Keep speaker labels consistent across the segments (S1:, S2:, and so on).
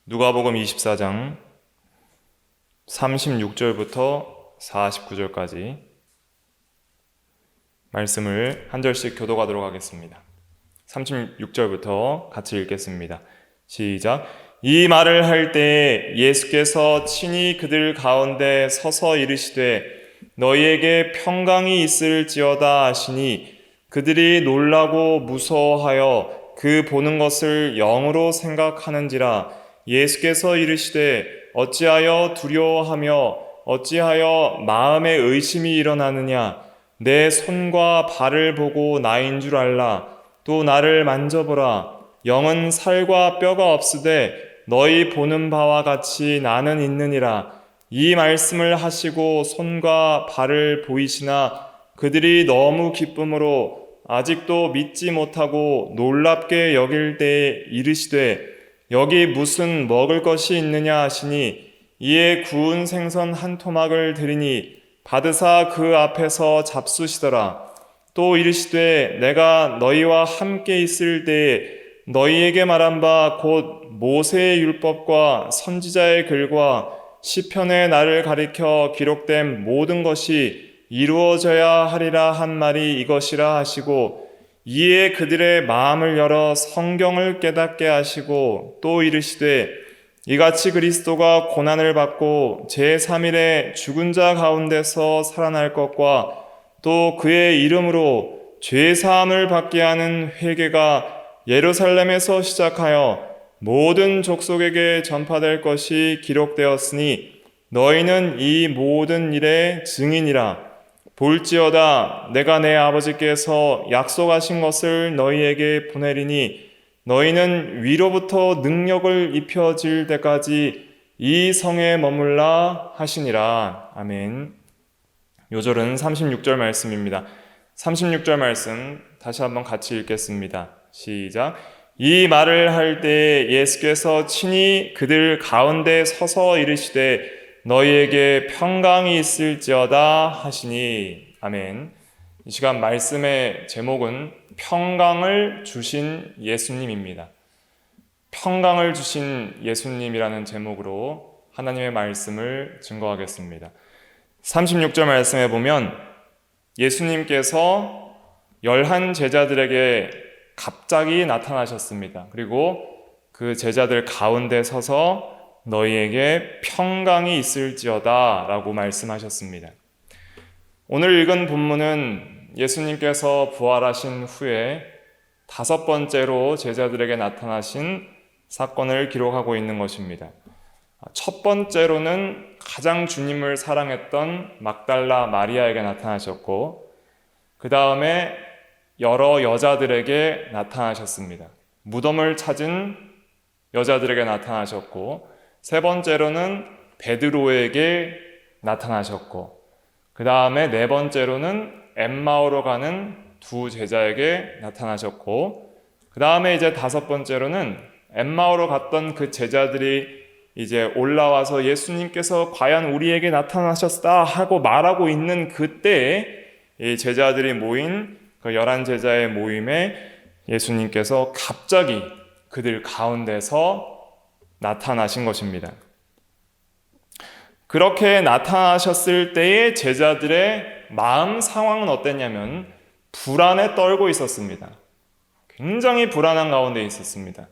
S1: 누가복음 24장 36절부터 49절까지 말씀을 한 절씩 교독하도록 하겠습니다. 36절부터 같이 읽겠습니다. 시작. 이 말을 할 때 예수께서 친히 그들 가운데 서서 이르시되 너희에게 평강이 있을지어다 하시니 그들이 놀라고 무서워하여 그 보는 것을 영으로 생각하는지라. 예수께서 이르시되 어찌하여 두려워하며 어찌하여 마음에 의심이 일어나느냐. 내 손과 발을 보고 나인 줄 알라. 또 나를 만져보라. 영은 살과 뼈가 없으되 너희 보는 바와 같이 나는 있느니라. 이 말씀을 하시고 손과 발을 보이시나 그들이 너무 기쁨으로 아직도 믿지 못하고 놀랍게 여길 때에 이르시되 여기 무슨 먹을 것이 있느냐 하시니 이에 구운 생선 한 토막을 드리니 받으사 그 앞에서 잡수시더라. 또 이르시되 내가 너희와 함께 있을 때에 너희에게 말한 바 곧 모세의 율법과 선지자의 글과 시편의 나를 가리켜 기록된 모든 것이 이루어져야 하리라 한 말이 이것이라 하시고 이에 그들의 마음을 열어 성경을 깨닫게 하시고 또 이르시되 이같이 그리스도가 고난을 받고 제3일에 죽은 자 가운데서 살아날 것과 또 그의 이름으로 죄사함을 받게 하는 회개가 예루살렘에서 시작하여 모든 족속에게 전파될 것이 기록되었으니 너희는 이 모든 일의 증인이라. 볼지어다 내가 내 아버지께서 약속하신 것을 너희에게 보내리니 너희는 위로부터 능력을 입혀질 때까지 이 성에 머물라 하시니라. 아멘. 요절은 36절 말씀입니다. 36절 말씀 다시 한번 같이 읽겠습니다. 시작. 이 말을 할 때 예수께서 친히 그들 가운데 서서 이르시되 너희에게 평강이 있을지어다 하시니. 아멘. 이 시간 말씀의 제목은 평강을 주신 예수님입니다. 평강을 주신 예수님이라는 제목으로 하나님의 말씀을 증거하겠습니다. 36절 말씀에 보면 예수님께서 11 제자들에게 갑자기 나타나셨습니다. 그리고 그 제자들 가운데 서서 너희에게 평강이 있을지어다 라고 말씀하셨습니다. 오늘 읽은 본문은 예수님께서 부활하신 후에 5번째로 제자들에게 나타나신 사건을 기록하고 있는 것입니다. 첫 번째로는 가장 주님을 사랑했던 막달라 마리아에게 나타나셨고 그 다음에 여러 여자들에게 나타나셨습니다. 무덤을 찾은 여자들에게 나타나셨고 세 번째로는 베드로에게 나타나셨고 그 다음에 네 번째로는 엠마오로 가는 2 제자에게 나타나셨고 그 다음에 이제 5번째로는 엠마오로 갔던 그 제자들이 이제 올라와서 예수님께서 과연 우리에게 나타나셨다 하고 말하고 있는 그때에 이 제자들이 모인 그 11 제자의 모임에 예수님께서 갑자기 그들 가운데서 나타나신 것입니다. 그렇게 나타나셨을 때의 제자들의 마음 상황은 어땠냐면 불안에 떨고 있었습니다. 굉장히 불안한 가운데 있었습니다.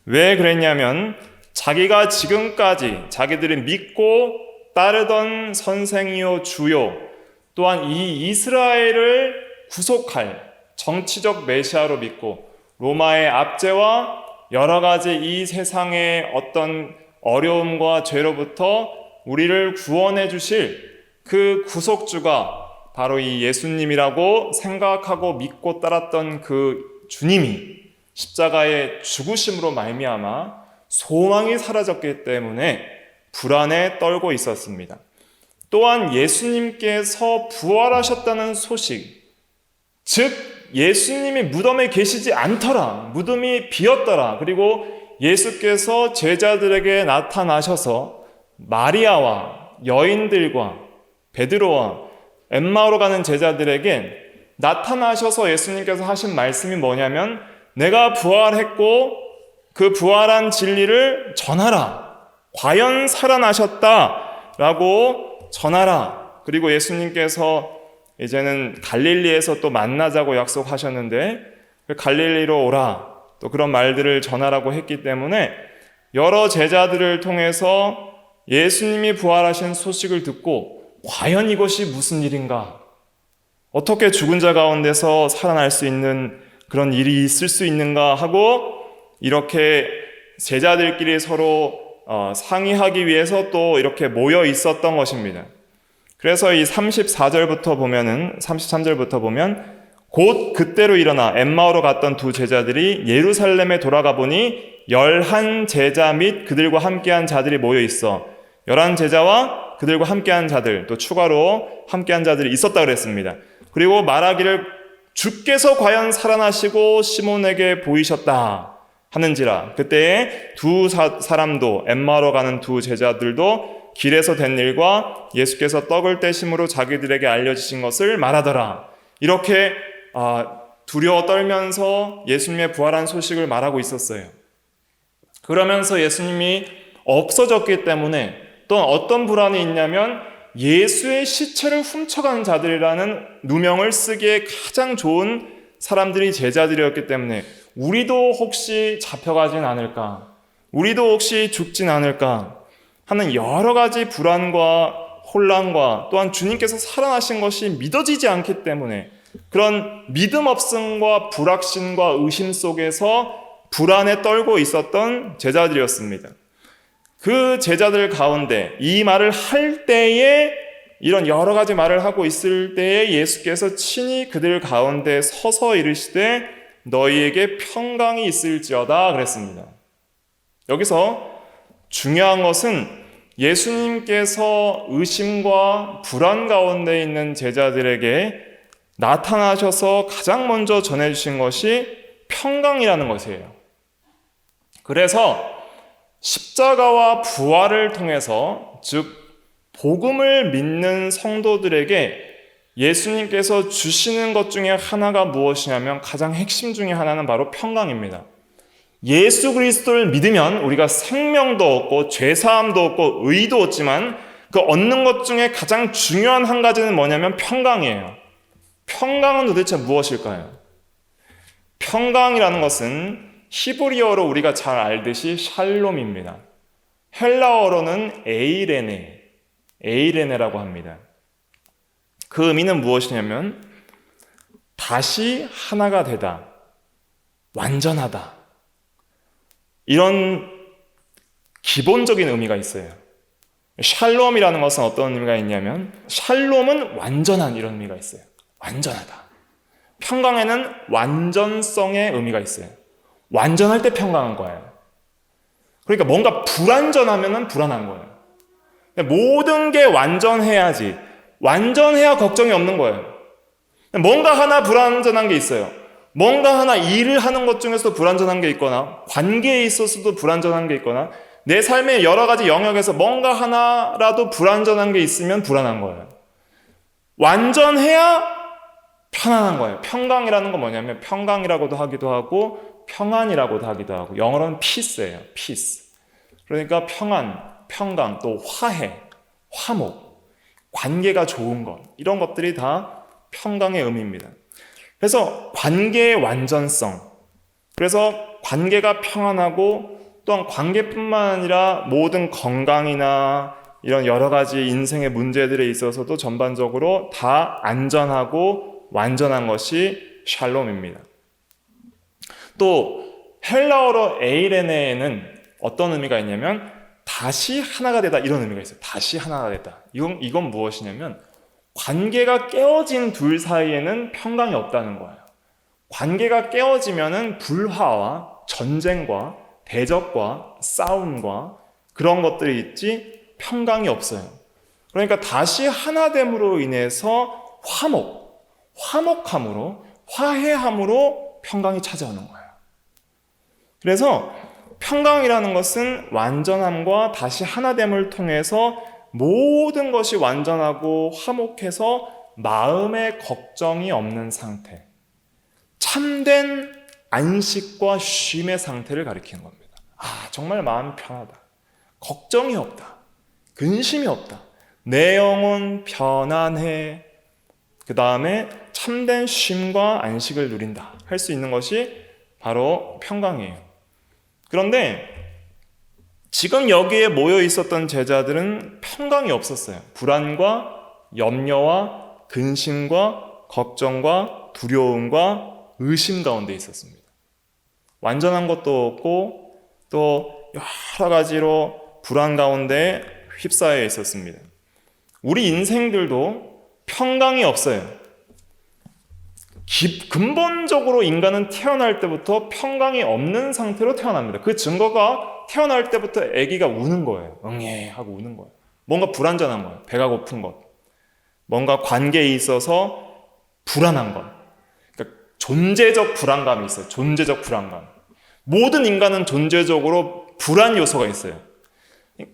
S1: 왜 그랬냐면 자기가 지금까지 자기들이 믿고 따르던 선생이요 주요 또한 이 이스라엘을 구속할 정치적 메시아로 믿고 로마의 압제와 여러 가지 이 세상의 어떤 어려움과 죄로부터 우리를 구원해 주실 그 구속주가 바로 이 예수님이라고 생각하고 믿고 따랐던 그 주님이 십자가의 죽으심으로 말미암아 소망이 사라졌기 때문에 불안에 떨고 있었습니다. 또한 예수님께서 부활하셨다는 소식, 즉 예수님이 무덤에 계시지 않더라, 무덤이 비었더라, 그리고 예수께서 제자들에게 나타나셔서 마리아와 여인들과 베드로와 엠마오로 가는 제자들에게 나타나셔서 예수님께서 하신 말씀이 뭐냐면 내가 부활했고 그 부활한 진리를 전하라. 과연 살아나셨다라고 전하라. 그리고 예수님께서 이제는 갈릴리에서 또 만나자고 약속하셨는데 그 갈릴리로 오라. 또 그런 말들을 전하라고 했기 때문에 여러 제자들을 통해서 예수님이 부활하신 소식을 듣고 과연 이것이 무슨 일인가? 어떻게 죽은 자 가운데서 살아날 수 있는 그런 일이 있을 수 있는가 하고 이렇게 제자들끼리 서로 상의하기 위해서 또 이렇게 모여 있었던 것입니다. 그래서 이 34절부터 보면은 33절부터 보면 곧 그때로 일어나 엠마오로 갔던 두 제자들이 예루살렘에 돌아가 보니 11 제자 및 그들과 함께한 자들이 모여 있어 11 제자와 그들과 함께한 자들 또 추가로 함께한 자들이 있었다 그랬습니다. 그리고 말하기를 주께서 과연 살아나시고 시몬에게 보이셨다 하는지라. 그때에 두 사람도 엠마오로 가는 두 제자들도 길에서 된 일과 예수께서 떡을 떼심으로 자기들에게 알려주신 것을 말하더라. 이렇게 두려워 떨면서 예수님의 부활한 소식을 말하고 있었어요. 그러면서 예수님이 없어졌기 때문에 또 어떤 불안이 있냐면 예수의 시체를 훔쳐간 자들이라는 누명을 쓰기에 가장 좋은 사람들이 제자들이었기 때문에 우리도 혹시 잡혀가진 않을까? 우리도 혹시 죽진 않을까? 하는 여러 가지 불안과 혼란과 또한 주님께서 살아나신 것이 믿어지지 않기 때문에 그런 믿음 없음과 불확신과 의심 속에서 불안에 떨고 있었던 제자들이었습니다. 그 제자들 가운데 이 말을 할 때에 이런 여러 가지 말을 하고 있을 때에 예수께서 친히 그들 가운데 서서 이르시되 너희에게 평강이 있을지어다 그랬습니다. 여기서 중요한 것은 예수님께서 의심과 불안 가운데 있는 제자들에게 나타나셔서 가장 먼저 전해주신 것이 평강이라는 것이에요. 그래서 십자가와 부활을 통해서 즉 복음을 믿는 성도들에게 예수님께서 주시는 것 중에 하나가 무엇이냐면 가장 핵심 중에 하나는 바로 평강입니다. 예수 그리스도를 믿으면 우리가 생명도 얻고 죄사함도 얻고 의도 얻지만 그 얻는 것 중에 가장 중요한 한 가지는 뭐냐면 평강이에요. 평강은 도대체 무엇일까요? 평강이라는 것은 히브리어로 우리가 잘 알듯이 샬롬입니다. 헬라어로는 에이레네라고 합니다. 그 의미는 무엇이냐면 다시 하나가 되다, 완전하다. 이런 기본적인 의미가 있어요. 샬롬이라는 것은 어떤 의미가 있냐면 샬롬은 완전한 이런 의미가 있어요. 완전하다. 평강에는 완전성의 의미가 있어요. 완전할 때 평강한 거예요. 그러니까 뭔가 불완전하면 불안한 거예요. 모든 게 완전해야지. 완전해야 걱정이 없는 거예요. 뭔가 하나 불완전한 게 있어요. 뭔가 하나 일을 하는 것 중에서도 불완전한 게 있거나 관계에 있어서도 불완전한 게 있거나 내 삶의 여러 가지 영역에서 뭔가 하나라도 불완전한 게 있으면 불안한 거예요. 완전해야 편안한 거예요. 평강이라는 건 뭐냐면 평강이라고도 하기도 하고 평안이라고도 하기도 하고 영어로는 peace예요. peace. 그러니까 평안, 평강, 또 화해, 화목, 관계가 좋은 것 이런 것들이 다 평강의 의미입니다. 그래서 관계의 완전성, 그래서 관계가 평안하고 또한 관계뿐만 아니라 모든 건강이나 이런 여러 가지 인생의 문제들에 있어서도 전반적으로 다 안전하고 완전한 것이 샬롬입니다. 또 헬라어로 에이레네에는 어떤 의미가 있냐면 다시 하나가 되다 이런 의미가 있어요. 다시 하나가 되다. 이건 무엇이냐면 관계가 깨어진 둘 사이에는 평강이 없다는 거예요. 관계가 깨어지면은 불화와 전쟁과 대적과 싸움과 그런 것들이 있지 평강이 없어요. 그러니까 다시 하나됨으로 인해서 화목함으로 화해함으로 평강이 찾아오는 거예요. 그래서 평강이라는 것은 완전함과 다시 하나됨을 통해서 모든 것이 완전하고 화목해서 마음의 걱정이 없는 상태, 참된 안식과 쉼의 상태를 가리키는 겁니다. 정말 마음이 편하다. 걱정이 없다. 근심이 없다. 내 영혼 편안해. 그 다음에 참된 쉼과 안식을 누린다. 할 수 있는 것이 바로 평강이에요. 그런데 지금 여기에 모여 있었던 제자들은 평강이 없었어요. 불안과 염려와 근심과 걱정과 두려움과 의심 가운데 있었습니다. 완전한 것도 없고 또 여러 가지로 불안 가운데 휩싸여 있었습니다. 우리 인생들도 평강이 없어요. 근본적으로 인간은 태어날 때부터 평강이 없는 상태로 태어납니다. 그 증거가 태어날 때부터 아기가 우는 거예요. 응애 하고 우는 거예요. 뭔가 불안전한 거예요. 배가 고픈 것. 뭔가 관계에 있어서 불안한 것. 그러니까 존재적 불안감이 있어요. 존재적 불안감. 모든 인간은 존재적으로 불안 요소가 있어요.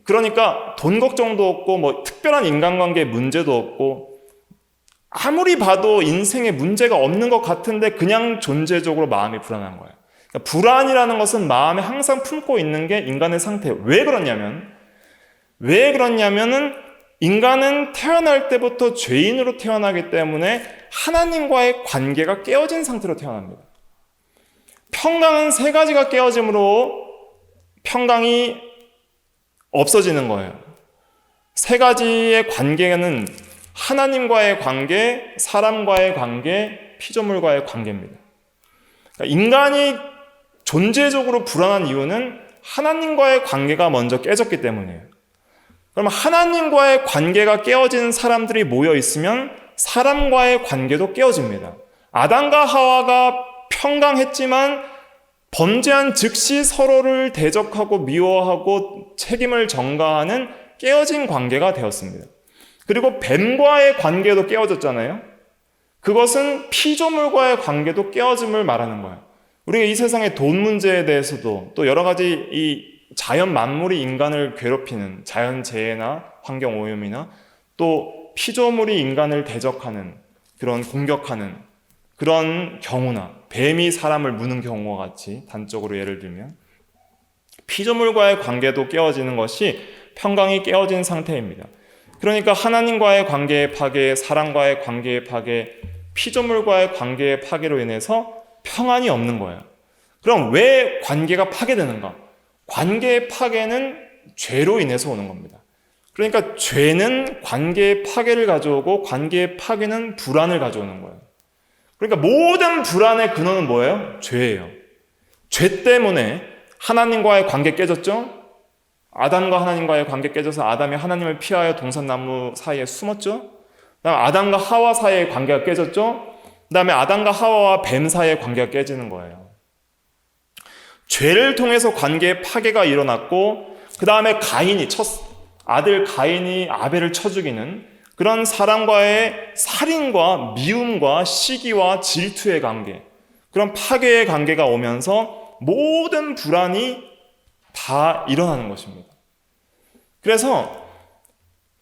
S1: 그러니까 돈 걱정도 없고 특별한 인간관계 문제도 없고 아무리 봐도 인생에 문제가 없는 것 같은데 그냥 존재적으로 마음이 불안한 거예요. 그러니까 불안이라는 것은 마음에 항상 품고 있는 게 인간의 상태예요. 왜 그러냐면은 인간은 태어날 때부터 죄인으로 태어나기 때문에 하나님과의 관계가 깨어진 상태로 태어납니다. 평강은 세 가지가 깨어짐으로 평강이 없어지는 거예요. 세 가지의 관계는 하나님과의 관계, 사람과의 관계, 피조물과의 관계입니다. 그러니까 인간이 존재적으로 불안한 이유는 하나님과의 관계가 먼저 깨졌기 때문이에요. 그럼 하나님과의 관계가 깨어진 사람들이 모여 있으면 사람과의 관계도 깨어집니다. 아담과 하와가 평강했지만 범죄한 즉시 서로를 대적하고 미워하고 책임을 전가하는 깨어진 관계가 되었습니다. 그리고 뱀과의 관계도 깨어졌잖아요. 그것은 피조물과의 관계도 깨어짐을 말하는 거예요. 우리가 이 세상의 돈 문제에 대해서도 또 여러 가지 이 자연 만물이 인간을 괴롭히는 자연재해나 환경오염이나 또 피조물이 인간을 대적하는 그런 공격하는 그런 경우나 뱀이 사람을 무는 경우와 같이 단적으로 예를 들면 피조물과의 관계도 깨어지는 것이 평강이 깨어진 상태입니다. 그러니까 하나님과의 관계의 파괴, 사람과의 관계의 파괴, 피조물과의 관계의 파괴로 인해서 평안이 없는 거예요. 그럼 왜 관계가 파괴되는가? 관계의 파괴는 죄로 인해서 오는 겁니다. 그러니까 죄는 관계의 파괴를 가져오고 관계의 파괴는 불안을 가져오는 거예요. 그러니까 모든 불안의 근원은 뭐예요? 죄예요. 죄 때문에 하나님과의 관계 깨졌죠? 아담과 하나님과의 관계 깨져서 아담이 하나님을 피하여 동산나무 사이에 숨었죠? 그다음에 아담과 하와 사이의 관계가 깨졌죠? 그다음에 아담과 하와와 뱀 사이의 관계가 깨지는 거예요. 죄를 통해서 관계의 파괴가 일어났고 그 다음에 아들 가인이 아벨을 쳐 죽이는 그런 사람과의 살인과 미움과 시기와 질투의 관계, 그런 파괴의 관계가 오면서 모든 불안이 다 일어나는 것입니다. 그래서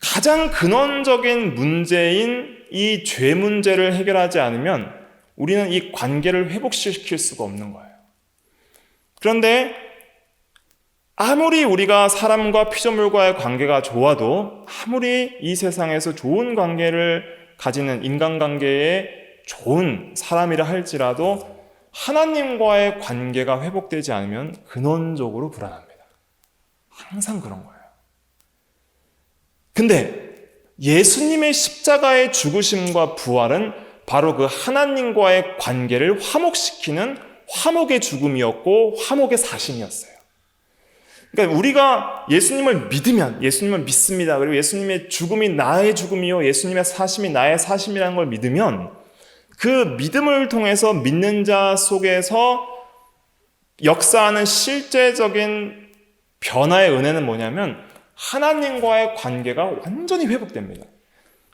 S1: 가장 근원적인 문제인 이 죄 문제를 해결하지 않으면 우리는 이 관계를 회복시킬 수가 없는 거예요. 그런데 아무리 우리가 사람과 피조물과의 관계가 좋아도 아무리 이 세상에서 좋은 관계를 가지는 인간관계에 좋은 사람이라 할지라도 하나님과의 관계가 회복되지 않으면 근원적으로 불안합니다. 항상 그런 거예요. 근데 예수님의 십자가의 죽으심과 부활은 바로 그 하나님과의 관계를 화목시키는 화목의 죽음이었고 화목의 사심이었어요. 그러니까 우리가 예수님을 믿으면, 예수님을 믿습니다. 그리고 예수님의 죽음이 나의 죽음이요, 예수님의 사심이 나의 사심이라는 걸 믿으면 그 믿음을 통해서 믿는 자 속에서 역사하는 실제적인 변화의 은혜는 뭐냐면 하나님과의 관계가 완전히 회복됩니다.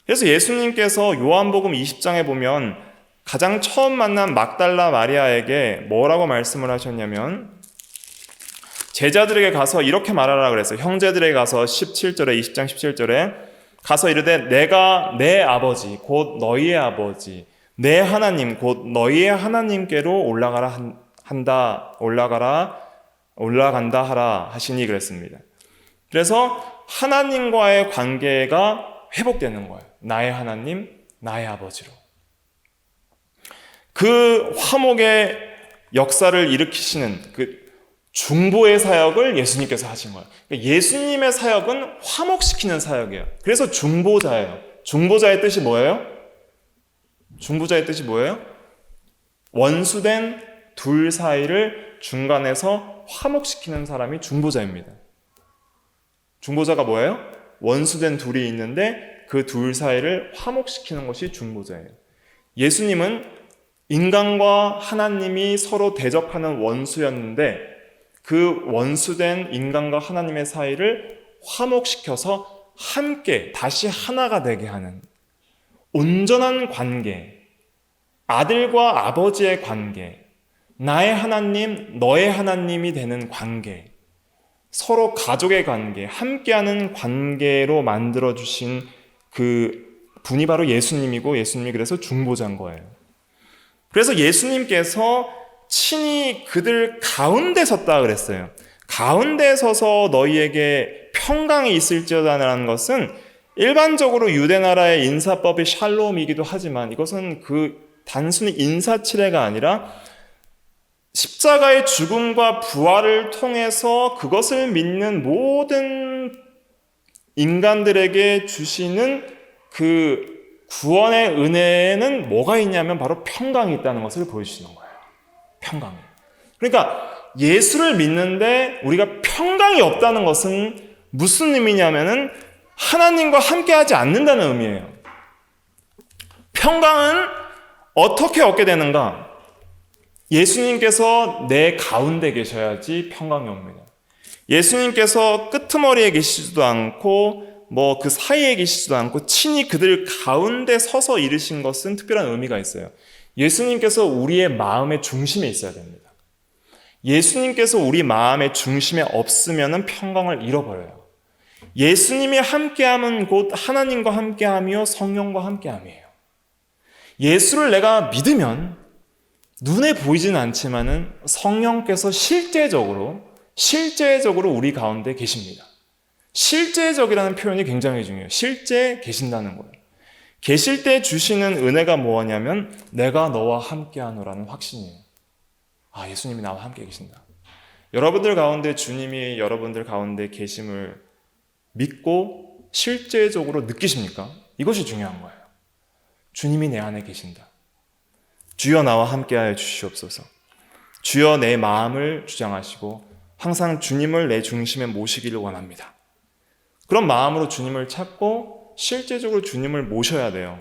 S1: 그래서 예수님께서 요한복음 20장에 보면 가장 처음 만난 막달라 마리아에게 뭐라고 말씀을 하셨냐면 제자들에게 가서 이렇게 말하라 그랬어요. 형제들에게 가서 17절에 20장 17절에 가서 이르되 내가 내 아버지 곧 너희의 아버지 내 하나님 곧 너희의 하나님께로 올라가라 올라간다 하라 하시니 그랬습니다. 그래서 하나님과의 관계가 회복되는 거예요. 나의 하나님, 나의 아버지로. 그 화목의 역사를 일으키시는 그 중보의 사역을 예수님께서 하신 거예요. 예수님의 사역은 화목시키는 사역이에요. 그래서 중보자예요. 중보자의 뜻이 뭐예요? 중보자의 뜻이 뭐예요? 원수된 둘 사이를 중간에서 화목시키는 사람이 중보자입니다. 중보자가 뭐예요? 원수된 둘이 있는데 그 둘 사이를 화목시키는 것이 중보자예요. 예수님은 인간과 하나님이 서로 대적하는 원수였는데 그 원수된 인간과 하나님의 사이를 화목시켜서 함께 다시 하나가 되게 하는 온전한 관계, 아들과 아버지의 관계, 나의 하나님, 너의 하나님이 되는 관계, 서로 가족의 관계, 함께하는 관계로 만들어주신 그 분이 바로 예수님이고 예수님이 그래서 중보자인 거예요. 그래서 예수님께서 친히 그들 가운데 섰다 그랬어요. 가운데 서서 너희에게 평강이 있을지어다라는 것은 일반적으로 유대나라의 인사법이 샬롬이기도 하지만 이것은 그 단순히 인사치레가 아니라 십자가의 죽음과 부활을 통해서 그것을 믿는 모든 인간들에게 주시는 그 구원의 은혜에는 뭐가 있냐면 바로 평강이 있다는 것을 보여주시는 거예요. 평강이. 그러니까 예수를 믿는데 우리가 평강이 없다는 것은 무슨 의미냐면은 하나님과 함께하지 않는다는 의미예요. 평강은 어떻게 얻게 되는가? 예수님께서 내 가운데 계셔야지 평강이 옵니다. 예수님께서 끄트머리에 계시지도 않고 그 사이에 계시지도 않고 친히 그들 가운데 서서 이르신 것은 특별한 의미가 있어요. 예수님께서 우리의 마음의 중심에 있어야 됩니다. 예수님께서 우리 마음의 중심에 없으면 평강을 잃어버려요. 예수님이 함께함은 곧 하나님과 함께함이요 성령과 함께함이에요. 예수를 내가 믿으면 눈에 보이지는 않지만은 성령께서 실제적으로 우리 가운데 계십니다. 실제적이라는 표현이 굉장히 중요해요. 실제 계신다는 거예요. 계실 때 주시는 은혜가 뭐냐면 내가 너와 함께하노라는 확신이에요. 아, 예수님이 나와 함께 계신다. 여러분들 가운데 주님이 여러분들 가운데 계심을 믿고 실제적으로 느끼십니까? 이것이 중요한 거예요. 주님이 내 안에 계신다. 주여 나와 함께하여 주시옵소서. 주여 내 마음을 주장하시고 항상 주님을 내 중심에 모시기를 원합니다. 그런 마음으로 주님을 찾고 실제적으로 주님을 모셔야 돼요.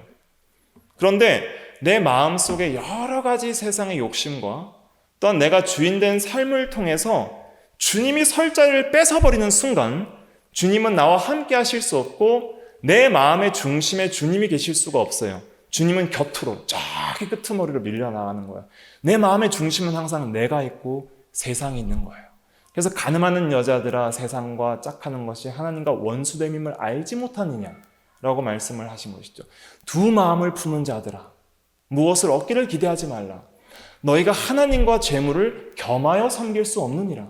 S1: 그런데 내 마음속에 여러 가지 세상의 욕심과 또한 내가 주인된 삶을 통해서 주님이 설 자리를 뺏어버리는 순간 주님은 나와 함께 하실 수 없고 내 마음의 중심에 주님이 계실 수가 없어요. 주님은 곁으로 저기 끄트머리로 밀려나가는 거예요. 내 마음의 중심은 항상 내가 있고 세상이 있는 거예요. 그래서 가늠하는 여자들아 세상과 짝하는 것이 하나님과 원수됨임을 알지 못하느냐라고 말씀을 하신 것이죠. 두 마음을 품은 자들아 무엇을 얻기를 기대하지 말라. 너희가 하나님과 재물을 겸하여 섬길 수 없느니라.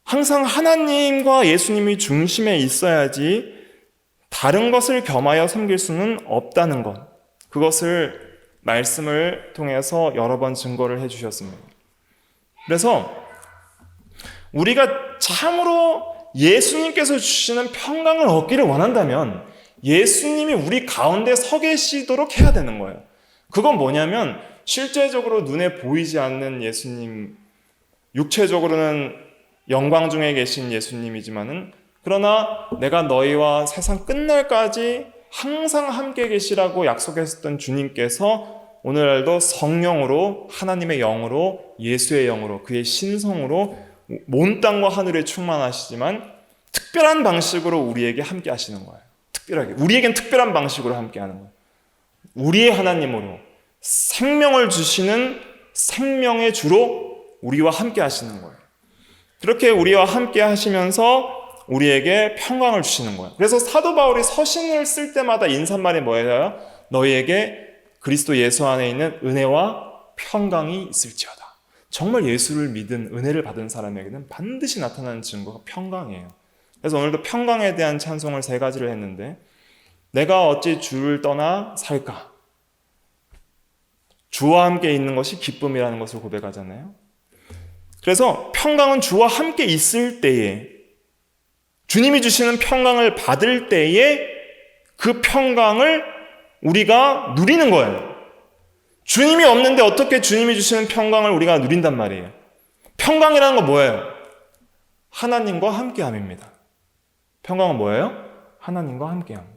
S1: 항상 하나님과 예수님이 중심에 있어야지 다른 것을 겸하여 섬길 수는 없다는 것. 그것을 말씀을 통해서 여러 번 증거를 해주셨습니다. 그래서 우리가 참으로 예수님께서 주시는 평강을 얻기를 원한다면 예수님이 우리 가운데 서 계시도록 해야 되는 거예요. 그건 뭐냐면 실제적으로 눈에 보이지 않는 예수님, 육체적으로는 영광 중에 계신 예수님이지만은 그러나 내가 너희와 세상 끝날까지 항상 함께 계시라고 약속했었던 주님께서 오늘날도 성령으로 하나님의 영으로 예수의 영으로 그의 신성으로 온 땅과 하늘에 충만하시지만 특별한 방식으로 우리에게 함께 하시는 거예요. 특별하게. 우리에겐 특별한 방식으로 함께 하는 거예요. 우리의 하나님으로 생명을 주시는 생명의 주로 우리와 함께 하시는 거예요. 그렇게 우리와 함께 하시면서 우리에게 평강을 주시는 거예요. 그래서 사도 바울이 서신을 쓸 때마다 인사말이 뭐예요? 너희에게 그리스도 예수 안에 있는 은혜와 평강이 있을지어다. 정말 예수를 믿은 은혜를 받은 사람에게는 반드시 나타나는 증거가 평강이에요. 그래서 오늘도 평강에 대한 찬송을 3가지를 했는데, 내가 어찌 주를 떠나 살까? 주와 함께 있는 것이 기쁨이라는 것을 고백하잖아요. 그래서 평강은 주와 함께 있을 때에, 주님이 주시는 평강을 받을 때에 그 평강을 우리가 누리는 거예요. 주님이 없는데 어떻게 주님이 주시는 평강을 우리가 누린단 말이에요. 평강이라는 건 뭐예요? 하나님과 함께함입니다. 평강은 뭐예요? 하나님과 함께함.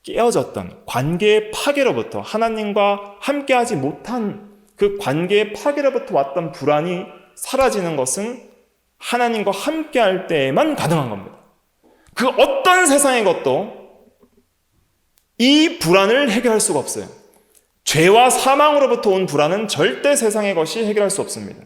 S1: 깨어졌던 관계의 파괴로부터, 하나님과 함께하지 못한 그 관계의 파괴로부터 왔던 불안이 사라지는 것은 하나님과 함께할 때에만 가능한 겁니다. 그 어떤 세상의 것도 이 불안을 해결할 수가 없어요. 죄와 사망으로부터 온 불안은 절대 세상의 것이 해결할 수 없습니다.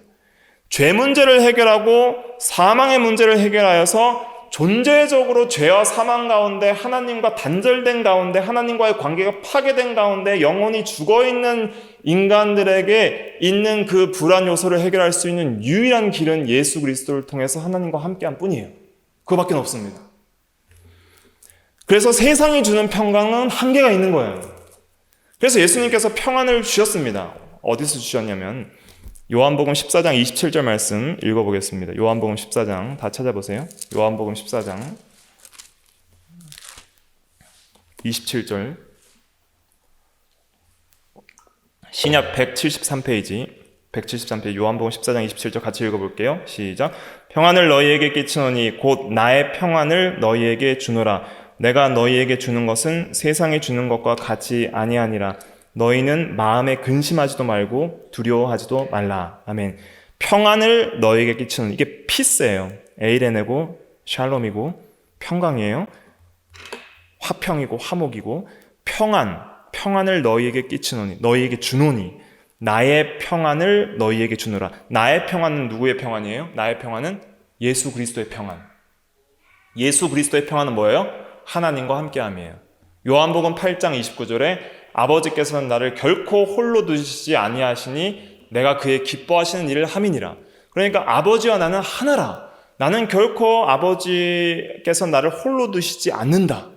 S1: 죄 문제를 해결하고 사망의 문제를 해결하여서 존재적으로 죄와 사망 가운데 하나님과 단절된 가운데 하나님과의 관계가 파괴된 가운데 영혼이 죽어있는 인간들에게 있는 그 불안 요소를 해결할 수 있는 유일한 길은 예수 그리스도를 통해서 하나님과 함께한 뿐이에요. 그거밖에 없습니다. 그래서 세상이 주는 평강은 한계가 있는 거예요. 그래서 예수님께서 평안을 주셨습니다. 어디서 주셨냐면 요한복음 14장 27절 말씀 읽어보겠습니다. 요한복음 14장 다 찾아보세요. 요한복음 14장 27절 신약 173페이지 요한복음 14장 27절 같이 읽어볼게요. 시작. 평안을 너희에게 끼치노니 곧 나의 평안을 너희에게 주노라. 내가 너희에게 주는 것은 세상이 주는 것과 같이 아니하니라. 너희는 마음에 근심하지도 말고 두려워하지도 말라. 아멘. 평안을 너희에게 끼치는, 이게 피스예요. 에이레네고 샬롬이고 평강이에요. 화평이고 화목이고 평안을 너희에게 끼치노니, 너희에게 주노니, 나의 평안을 너희에게 주노라. 나의 평안은 누구의 평안이에요? 나의 평안은 예수 그리스도의 평안. 예수 그리스도의 평안은 뭐예요? 하나님과 함께함이에요. 요한복음 8장 29절에 아버지께서는 나를 결코 홀로 두시지 아니하시니 내가 그의 기뻐하시는 일을 함이니라. 그러니까 아버지와 나는 하나라. 나는 결코 아버지께서 나를 홀로 두시지 않는다.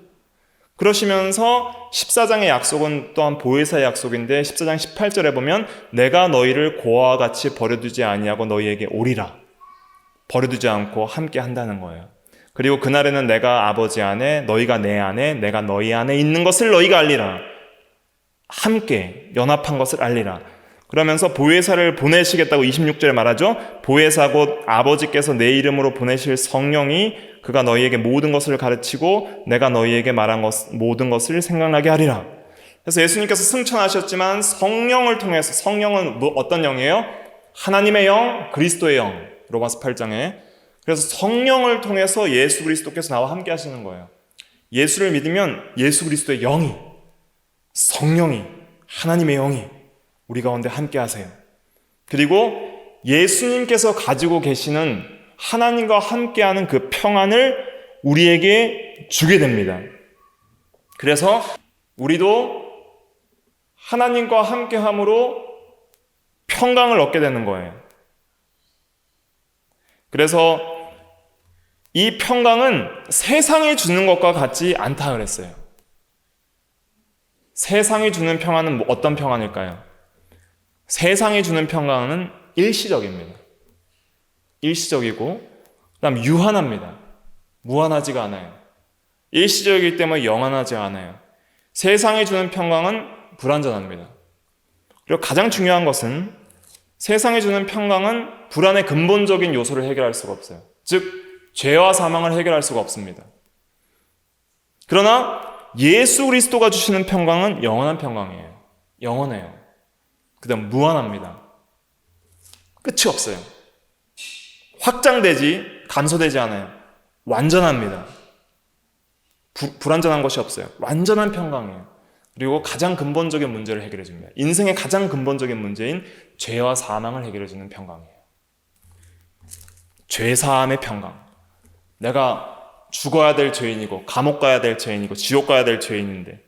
S1: 그러시면서 14장의 약속은 또한 보혜사의 약속인데 14장 18절에 보면 내가 너희를 고아와 같이 버려두지 아니하고 너희에게 오리라. 버려두지 않고 함께 한다는 거예요. 그리고 그날에는 내가 아버지 안에 너희가 내 안에 내가 너희 안에 있는 것을 너희가 알리라. 함께 연합한 것을 알리라. 그러면서 보혜사를 보내시겠다고 26절에 말하죠. 보혜사 곧 아버지께서 내 이름으로 보내실 성령이 그가 너희에게 모든 것을 가르치고 내가 너희에게 말한 모든 것을 생각나게 하리라. 그래서 예수님께서 승천하셨지만 성령을 통해서, 성령은 어떤 영이에요? 하나님의 영, 그리스도의 영. 로마서 8장에. 그래서 성령을 통해서 예수 그리스도께서 나와 함께 하시는 거예요. 예수를 믿으면 예수 그리스도의 영이, 성령이, 하나님의 영이 우리 가운데 함께 하세요. 그리고 예수님께서 가지고 계시는 하나님과 함께하는 그 평안을 우리에게 주게 됩니다. 그래서 우리도 하나님과 함께함으로 평강을 얻게 되는 거예요. 그래서 이 평강은 세상이 주는 것과 같지 않다 그랬어요. 세상이 주는 평안은 어떤 평안일까요? 세상이 주는 평강은 일시적입니다. 일시적이고 그다음 유한합니다. 무한하지가 않아요. 일시적이기 때문에 영원하지 않아요. 세상이 주는 평강은 불완전합니다. 그리고 가장 중요한 것은 세상이 주는 평강은 불안의 근본적인 요소를 해결할 수가 없어요. 즉 죄와 사망을 해결할 수가 없습니다. 그러나 예수 그리스도가 주시는 평강은 영원한 평강이에요. 영원해요. 그다음 무한합니다. 끝이 없어요. 확장되지, 감소되지 않아요. 완전합니다. 불완전한 것이 없어요. 완전한 평강이에요. 그리고 가장 근본적인 문제를 해결해 줍니다. 인생의 가장 근본적인 문제인 죄와 사망을 해결해 주는 평강이에요. 죄사함의 평강. 내가 죽어야 될 죄인이고 감옥 가야 될 죄인이고 지옥 가야 될 죄인인데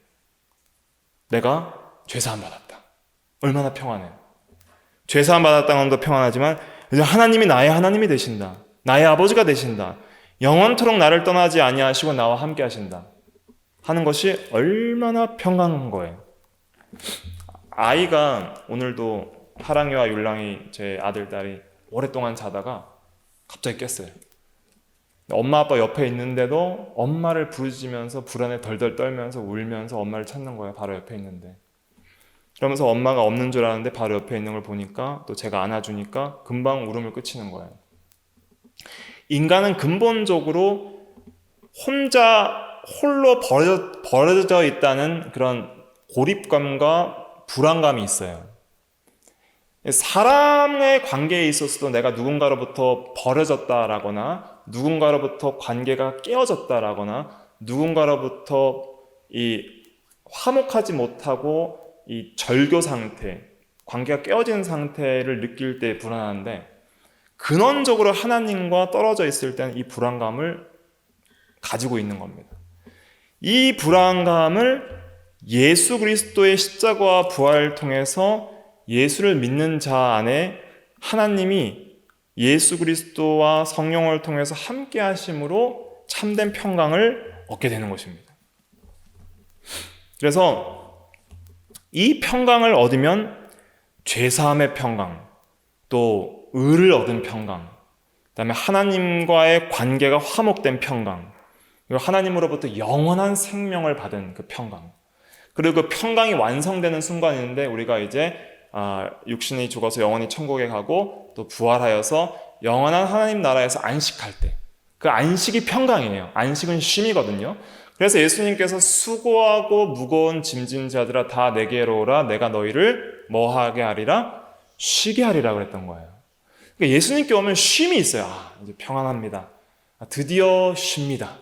S1: 내가 죄사함 받았다. 얼마나 평안해요. 죄사함 받았다는 것도 평안하지만 이제 하나님이 나의 하나님이 되신다. 나의 아버지가 되신다. 영원토록 나를 떠나지 아니하시고 나와 함께 하신다 하는 것이 얼마나 평강한 거예요. 아이가 오늘도 하랑이와 율랑이 제 아들 딸이 오랫동안 자다가 갑자기 깼어요. 엄마 아빠 옆에 있는데도 엄마를 부르짖으면서 불안에 덜덜 떨면서 울면서 엄마를 찾는 거예요. 바로 옆에 있는데. 그러면서 엄마가 없는 줄 알았는데 바로 옆에 있는 걸 보니까 또 제가 안아주니까 금방 울음을 그치는 거예요. 인간은 근본적으로 홀로 버려져 있다는 그런 고립감과 불안감이 있어요. 사람의 관계에 있어서도 내가 누군가로부터 버려졌다라거나 누군가로부터 관계가 깨어졌다라거나 누군가로부터 이 화목하지 못하고 이 절교 상태, 관계가 깨어진 상태를 느낄 때 불안한데 근원적으로 하나님과 떨어져 있을 때는 이 불안감을 가지고 있는 겁니다. 이 불안감을 예수 그리스도의 십자가와 부활을 통해서 예수를 믿는 자 안에 하나님이 예수 그리스도와 성령을 통해서 함께 하심으로 참된 평강을 얻게 되는 것입니다. 그래서 이 평강을 얻으면 죄사함의 평강, 또 의를 얻은 평강, 그 다음에 하나님과의 관계가 화목된 평강, 그리고 하나님으로부터 영원한 생명을 받은 그 평강, 그리고 그 평강이 완성되는 순간인데 우리가 이제 육신이 죽어서 영원히 천국에 가고 또 부활하여서 영원한 하나님 나라에서 안식할 때 그 안식이 평강이에요. 안식은 쉼이거든요. 그래서 예수님께서 수고하고 무거운 짐진 자들아 다 내게로 오라 내가 너희를 뭐하게 하리라? 쉬게 하리라 그랬던 거예요. 그러니까 예수님께 오면 쉼이 있어요. 이제 평안합니다. 드디어 쉽니다.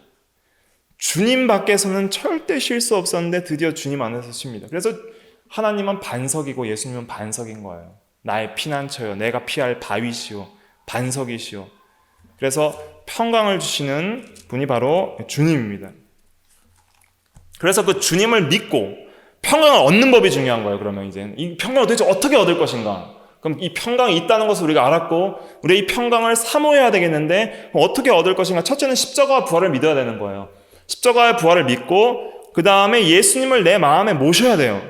S1: 주님 밖에서는 절대 쉴 수 없었는데 드디어 주님 안에서 쉽니다. 그래서 하나님은 반석이고 예수님은 반석인 거예요. 나의 피난처요. 내가 피할 바위시오. 반석이시오. 그래서 평강을 주시는 분이 바로 주님입니다. 그래서 그 주님을 믿고 평강을 얻는 법이 중요한 거예요. 그러면 이제 이 평강을 도대체 어떻게 얻을 것인가? 그럼 이 평강이 있다는 것을 우리가 알았고 우리 이 평강을 사모해야 되겠는데 어떻게 얻을 것인가? 첫째는 십자가와 부활을 믿어야 되는 거예요. 십자가의 부활을 믿고 그 다음에 예수님을 내 마음에 모셔야 돼요.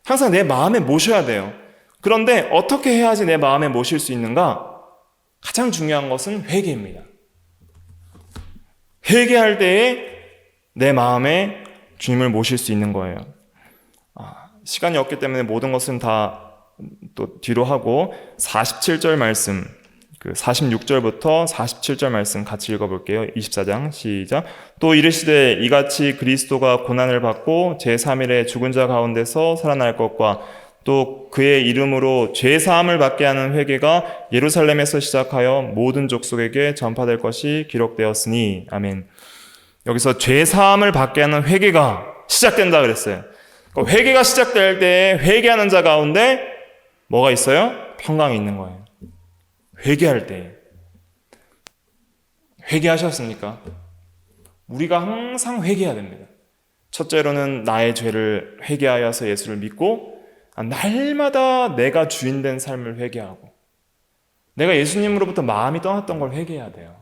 S1: 항상 내 마음에 모셔야 돼요. 그런데 어떻게 해야지 내 마음에 모실 수 있는가? 가장 중요한 것은 회개입니다. 회개할 때에 내 마음에 주님을 모실 수 있는 거예요. 시간이 없기 때문에 모든 것은 다 또 뒤로 하고 47절 말씀, 그 46절부터 47절 말씀 같이 읽어볼게요. 24장 시작. 또 이르시되 이같이 그리스도가 고난을 받고 제3일에 죽은 자 가운데서 살아날 것과 또 그의 이름으로 죄사함을 받게 하는 회개가 예루살렘에서 시작하여 모든 족속에게 전파될 것이 기록되었으니 아멘. 여기서 죄사함을 받게 하는 회개가 시작된다 그랬어요. 그러니까 회개가 시작될 때 회개하는 자 가운데 뭐가 있어요? 평강이 있는 거예요. 회개할 때. 회개하셨습니까? 우리가 항상 회개해야 됩니다. 첫째로는 나의 죄를 회개하여서 예수를 믿고 날마다 내가 주인된 삶을 회개하고 내가 예수님으로부터 마음이 떠났던 걸 회개해야 돼요.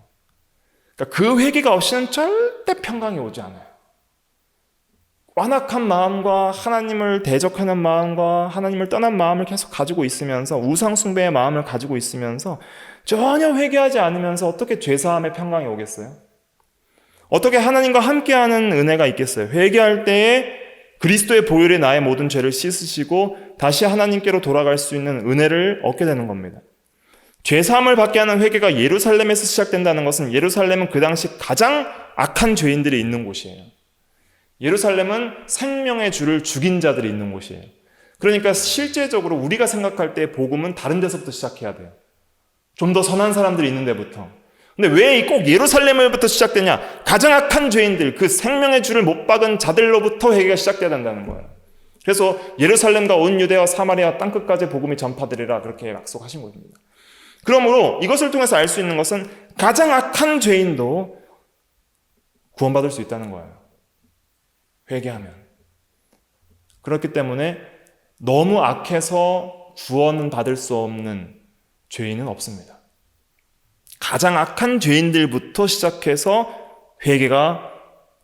S1: 그러니까 그 회개가 없이는 절대 평강이 오지 않아요. 완악한 마음과 하나님을 대적하는 마음과 하나님을 떠난 마음을 계속 가지고 있으면서 우상 숭배의 마음을 가지고 있으면서 전혀 회개하지 않으면서 어떻게 죄사함의 평강이 오겠어요? 어떻게 하나님과 함께하는 은혜가 있겠어요? 회개할 때에 그리스도의 보혈이 나의 모든 죄를 씻으시고 다시 하나님께로 돌아갈 수 있는 은혜를 얻게 되는 겁니다. 죄사함을 받게 하는 회개가 예루살렘에서 시작된다는 것은 예루살렘은 그 당시 가장 악한 죄인들이 있는 곳이에요. 예루살렘은 생명의 주를 죽인 자들이 있는 곳이에요. 그러니까 실제적으로 우리가 생각할 때 복음은 다른 데서부터 시작해야 돼요. 좀 더 선한 사람들이 있는 데부터. 근데 왜 꼭 예루살렘부터 시작되냐? 가장 악한 죄인들, 그 생명의 주를 못 박은 자들로부터 회개가 시작돼야 된다는 거예요. 그래서 예루살렘과 온 유대와 사마리아 땅끝까지 복음이 전파되리라 그렇게 약속하신 겁니다. 그러므로 이것을 통해서 알 수 있는 것은 가장 악한 죄인도 구원받을 수 있다는 거예요. 회개하면. 그렇기 때문에 너무 악해서 구원은 받을 수 없는 죄인은 없습니다. 가장 악한 죄인들부터 시작해서 회개가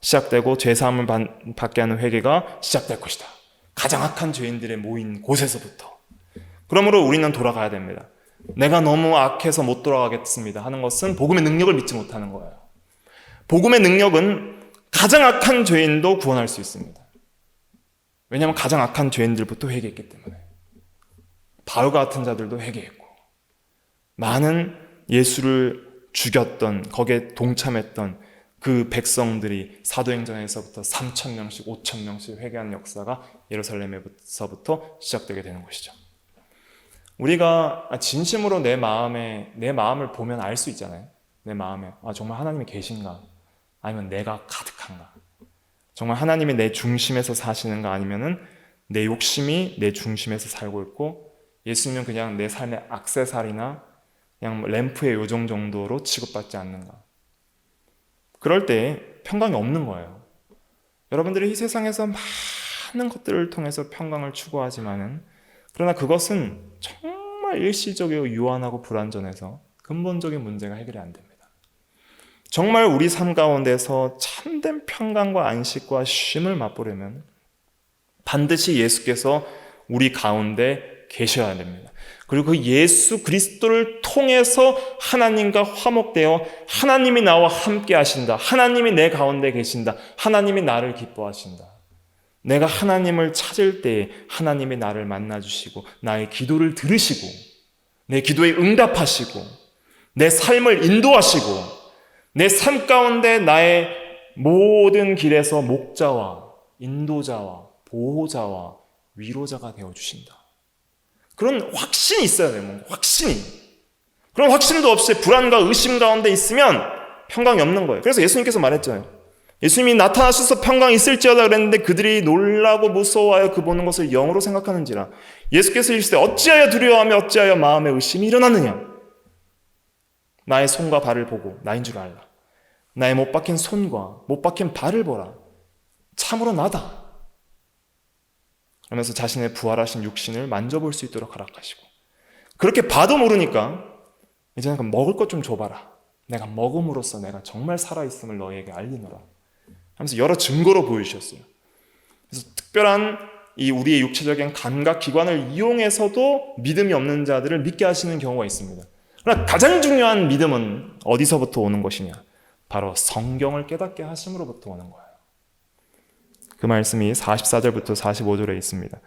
S1: 시작되고 죄사함을 받게 하는 회개가 시작될 것이다. 가장 악한 죄인들의 모인 곳에서부터. 그러므로 우리는 돌아가야 됩니다. 내가 너무 악해서 못 돌아가겠습니다 하는 것은 복음의 능력을 믿지 못하는 거예요. 복음의 능력은 가장 악한 죄인도 구원할 수 있습니다. 왜냐하면 가장 악한 죄인들부터 회개했기 때문에. 바울과 같은 자들도 회개했고, 많은 예수를 죽였던, 거기에 동참했던 그 백성들이 사도행전에서부터 3,000명씩 5,000명씩 회개하는 역사가 예루살렘에서부터 시작되게 되는 것이죠. 우리가 진심으로 내 마음을 보면 알 수 있잖아요. 내 마음에 정말 하나님이 계신가, 아니면 내가 가득한가, 정말 하나님이 내 중심에서 사시는가, 아니면은 내 욕심이 내 중심에서 살고 있고 예수님은 그냥 내 삶의 액세서리나 그냥 램프의 요정 정도로 취급받지 않는가. 그럴 때 평강이 없는 거예요. 여러분들이 이 세상에서 많은 것들을 통해서 평강을 추구하지만은, 그러나 그것은 정말 일시적이고 유한하고 불완전해서 근본적인 문제가 해결이 안 됩니다. 정말 우리 삶 가운데서 참된 평강과 안식과 쉼을 맛보려면 반드시 예수께서 우리 가운데 계셔야 됩니다. 그리고 그 예수 그리스도를 통해서 하나님과 화목되어 하나님이 나와 함께 하신다. 하나님이 내 가운데 계신다. 하나님이 나를 기뻐하신다. 내가 하나님을 찾을 때에 하나님이 나를 만나주시고 나의 기도를 들으시고 내 기도에 응답하시고 내 삶을 인도하시고 내 삶 가운데 나의 모든 길에서 목자와 인도자와 보호자와 위로자가 되어주신다. 그런 확신이 있어야 돼요. 뭔가 확신이. 그런 확신도 없이 불안과 의심 가운데 있으면 평강이 없는 거예요. 그래서 예수님께서 말했잖아요. 예수님이 나타나셔서 평강이 있을지어다 그랬는데 그들이 놀라고 무서워하여 그 보는 것을 영으로 생각하는지라. 예수께서 이르시되 어찌하여 두려워하며 어찌하여 마음에 의심이 일어나느냐. 나의 손과 발을 보고 나인 줄 알라. 나의 못 박힌 손과 못 박힌 발을 보라. 참으로 나다. 그러면서 자신의 부활하신 육신을 만져볼 수 있도록 허락하시고, 그렇게 봐도 모르니까 이제는 먹을 것 좀 줘봐라. 내가 먹음으로써 내가 정말 살아있음을 너희에게 알리노라 하면서 여러 증거로 보여주셨어요. 그래서 특별한 이 우리의 육체적인 감각 기관을 이용해서도 믿음이 없는 자들을 믿게 하시는 경우가 있습니다. 그러나 가장 중요한 믿음은 어디서부터 오는 것이냐? 바로 성경을 깨닫게 하심으로부터 오는 거예요. 그 말씀이 44절부터 45절에 있습니다.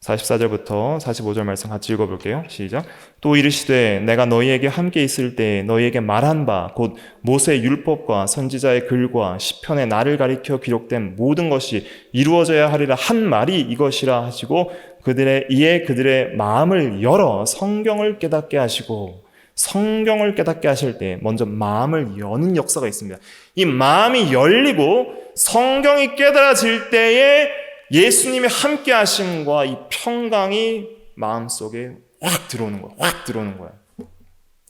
S1: 44절부터 45절 말씀 같이 읽어볼게요. 시작. 또 이르시되 내가 너희에게 함께 있을 때 너희에게 말한 바 곧 모세의 율법과 선지자의 글과 시편의 나를 가리켜 기록된 모든 것이 이루어져야 하리라 한 말이 이것이라 하시고 그들의 마음을 열어 성경을 깨닫게 하시고, 성경을 깨닫게 하실 때 먼저 마음을 여는 역사가 있습니다. 이 마음이 열리고 성경이 깨달아질 때에 예수님이 함께 하심과 이 평강이 마음속에 확 들어오는 거야. 확 들어오는 거야.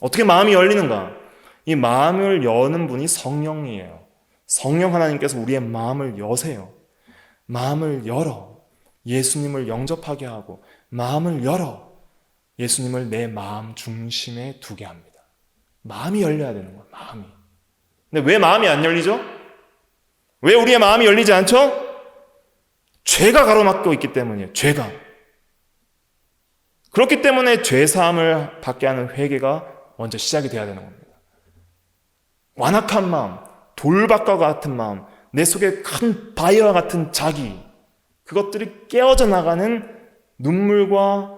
S1: 어떻게 마음이 열리는가? 이 마음을 여는 분이 성령이에요. 성령 하나님께서 우리의 마음을 여세요. 마음을 열어 예수님을 영접하게 하고, 마음을 열어 예수님을 내 마음 중심에 두게 합니다. 마음이 열려야 되는 거예요. 마음이. 근데 왜 마음이 안 열리죠? 왜 우리의 마음이 열리지 않죠? 죄가 가로막고 있기 때문이에요. 죄가. 그렇기 때문에 죄사함을 받게 하는 회개가 먼저 시작이 돼야 되는 겁니다. 완악한 마음, 돌박과 같은 마음, 내 속에 큰 바위와 같은 자기, 그것들이 깨어져 나가는 눈물과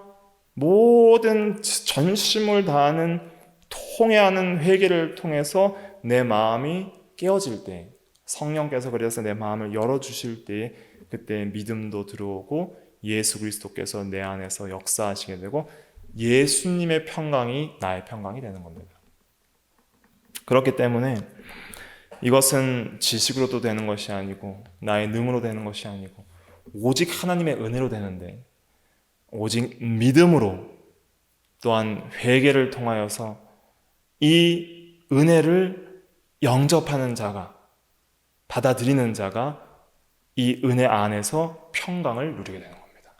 S1: 모든 전심을 다하는 통회하는 회개를 통해서 내 마음이 깨어질 때, 성령께서 그래서 내 마음을 열어주실 때 그때 믿음도 들어오고 예수 그리스도께서 내 안에서 역사하시게 되고 예수님의 평강이 나의 평강이 되는 겁니다. 그렇기 때문에 이것은 지식으로도 되는 것이 아니고 나의 능으로 되는 것이 아니고 오직 하나님의 은혜로 되는데, 오직 믿음으로 또한 회개를 통하여서 이 은혜를 영접하는 자가, 받아들이는 자가 이 은혜 안에서 평강을 누리게 되는 겁니다.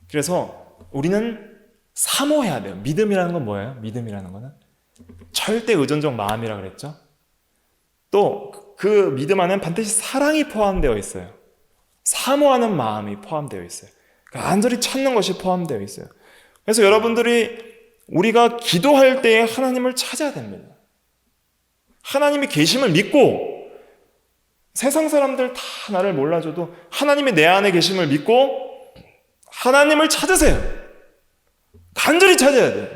S1: 그래서 우리는 사모해야 돼요. 믿음이라는 건 뭐예요? 믿음이라는 거는 절대 의존적 마음이라고 그랬죠. 또 그 믿음 안에는 반드시 사랑이 포함되어 있어요. 사모하는 마음이 포함되어 있어요. 간절히 찾는 것이 포함되어 있어요. 그래서 여러분들이 우리가 기도할 때에 하나님을 찾아야 됩니다. 하나님이 계심을 믿고, 세상 사람들 다 나를 몰라줘도 하나님이 내 안에 계심을 믿고 하나님을 찾으세요. 간절히 찾아야 돼요.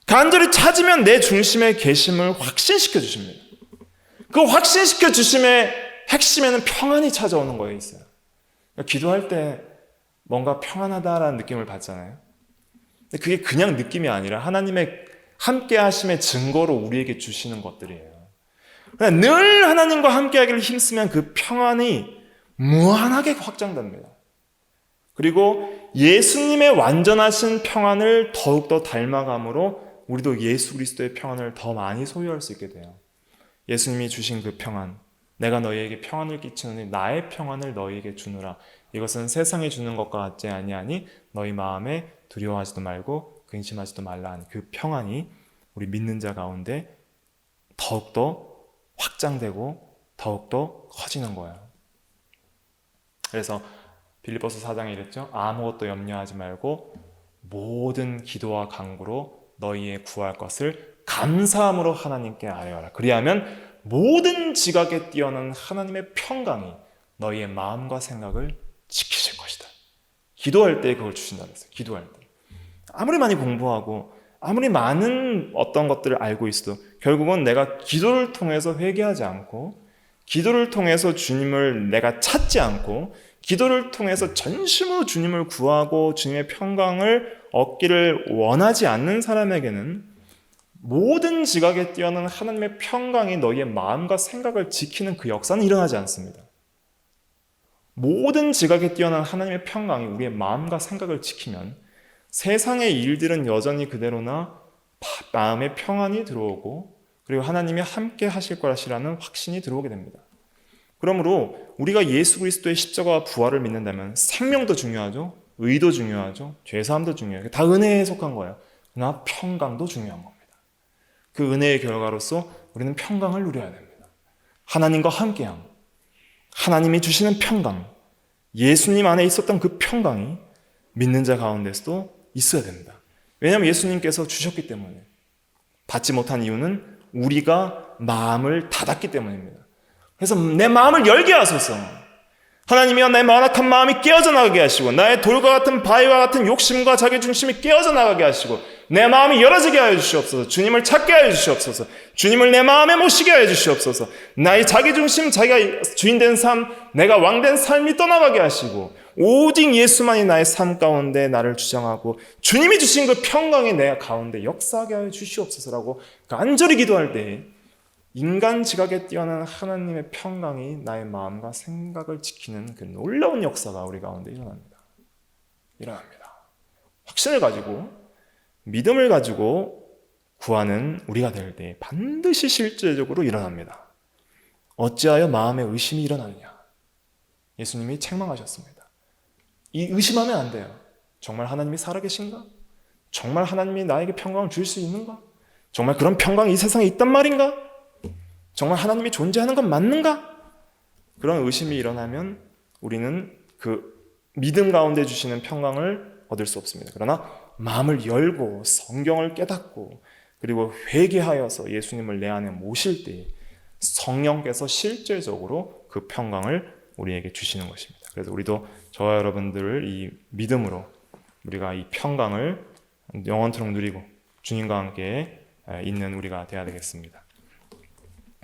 S1: 간절히 찾으면 내 중심에 계심을 확신시켜 주십니다. 그 확신시켜 주심의 핵심에는 평안이 찾아오는 거에 있어요. 그러니까 기도할 때 뭔가 평안하다라는 느낌을 받잖아요. 근데 그게 그냥 느낌이 아니라 하나님의 함께 하심의 증거로 우리에게 주시는 것들이에요. 그러니까 늘 하나님과 함께 하기를 힘쓰면 그 평안이 무한하게 확장됩니다. 그리고 예수님의 완전하신 평안을 더욱더 닮아감으로 우리도 예수 그리스도의 평안을 더 많이 소유할 수 있게 돼요. 예수님이 주신 그 평안, 내가 너희에게 평안을 끼치노니 나의 평안을 너희에게 주노라. 이것은 세상이 주는 것과 같지 아니하니 너희 마음에 두려워하지도 말고 근심하지도 말라 하는 그 평안이 우리 믿는 자 가운데 더욱더 확장되고 더욱더 커지는 거예요. 그래서 빌립보서 4장에 이랬죠. 아무것도 염려하지 말고 모든 기도와 간구로 너희의 구할 것을 감사함으로 하나님께 아뢰어라. 그리하면 모든 지각에 뛰어난 하나님의 평강이 너희의 마음과 생각을 지키실 것이다. 기도할 때 그걸 주신다고 했어요. 기도할 때. 아무리 많이 공부하고 아무리 많은 어떤 것들을 알고 있어도 결국은 내가 기도를 통해서 회개하지 않고, 기도를 통해서 주님을 내가 찾지 않고, 기도를 통해서 전심으로 주님을 구하고 주님의 평강을 얻기를 원하지 않는 사람에게는 모든 지각에 뛰어난 하나님의 평강이 너희의 마음과 생각을 지키는 그 역사는 일어나지 않습니다. 모든 지각에 뛰어난 하나님의 평강이 우리의 마음과 생각을 지키면 세상의 일들은 여전히 그대로나 마음의 평안이 들어오고, 그리고 하나님이 함께 하실 것이라는 확신이 들어오게 됩니다. 그러므로 우리가 예수 그리스도의 십자가와 부활을 믿는다면 생명도 중요하죠, 의도 중요하죠, 죄사함도 중요해요. 다 은혜에 속한 거예요. 그러나 평강도 중요한 겁니다. 그 은혜의 결과로서 우리는 평강을 누려야 됩니다. 하나님과 함께함, 하나님이 주시는 평강, 예수님 안에 있었던 그 평강이 믿는 자 가운데서도 있어야 됩니다. 왜냐하면 예수님께서 주셨기 때문에. 받지 못한 이유는 우리가 마음을 닫았기 때문입니다. 그래서 내 마음을 열게 하소서. 하나님이여, 내 완악한 마음이 깨어져 나가게 하시고, 나의 돌과 같은 바위와 같은 욕심과 자기중심이 깨어져 나가게 하시고, 내 마음이 열어지게 하여 주시옵소서. 주님을 찾게 하여 주시옵소서. 주님을 내 마음에 모시게 하여 주시옵소서. 나의 자기중심, 자기가 주인된 삶, 내가 왕된 삶이 떠나가게 하시고, 오직 예수만이 나의 삶 가운데 나를 주장하고 주님이 주신 그 평강이 내 가운데 역사하게 하여 주시옵소서라고 간절히 기도할 때 인간 지각에 뛰어난 하나님의 평강이 나의 마음과 생각을 지키는 그 놀라운 역사가 우리 가운데 일어납니다. 확신을 가지고 믿음을 가지고 구하는 우리가 될 때 반드시 실제적으로 일어납니다. 어찌하여 마음에 의심이 일어나느냐? 예수님이 책망하셨습니다. 이 의심하면 안 돼요. 정말 하나님이 살아계신가? 정말 하나님이 나에게 평강을 줄 수 있는가? 정말 그런 평강이 이 세상에 있단 말인가? 정말 하나님이 존재하는 건 맞는가? 그런 의심이 일어나면 우리는 그 믿음 가운데 주시는 평강을 얻을 수 없습니다. 그러나 마음을 열고 성경을 깨닫고 그리고 회개하여서 예수님을 내 안에 모실 때 성령께서 실제적으로 그 평강을 우리에게 주시는 것입니다. 그래서 우리도 저와 여러분들을 이 믿음으로 우리가 이 평강을 영원토록 누리고 주님과 함께 있는 우리가 되어야 되겠습니다.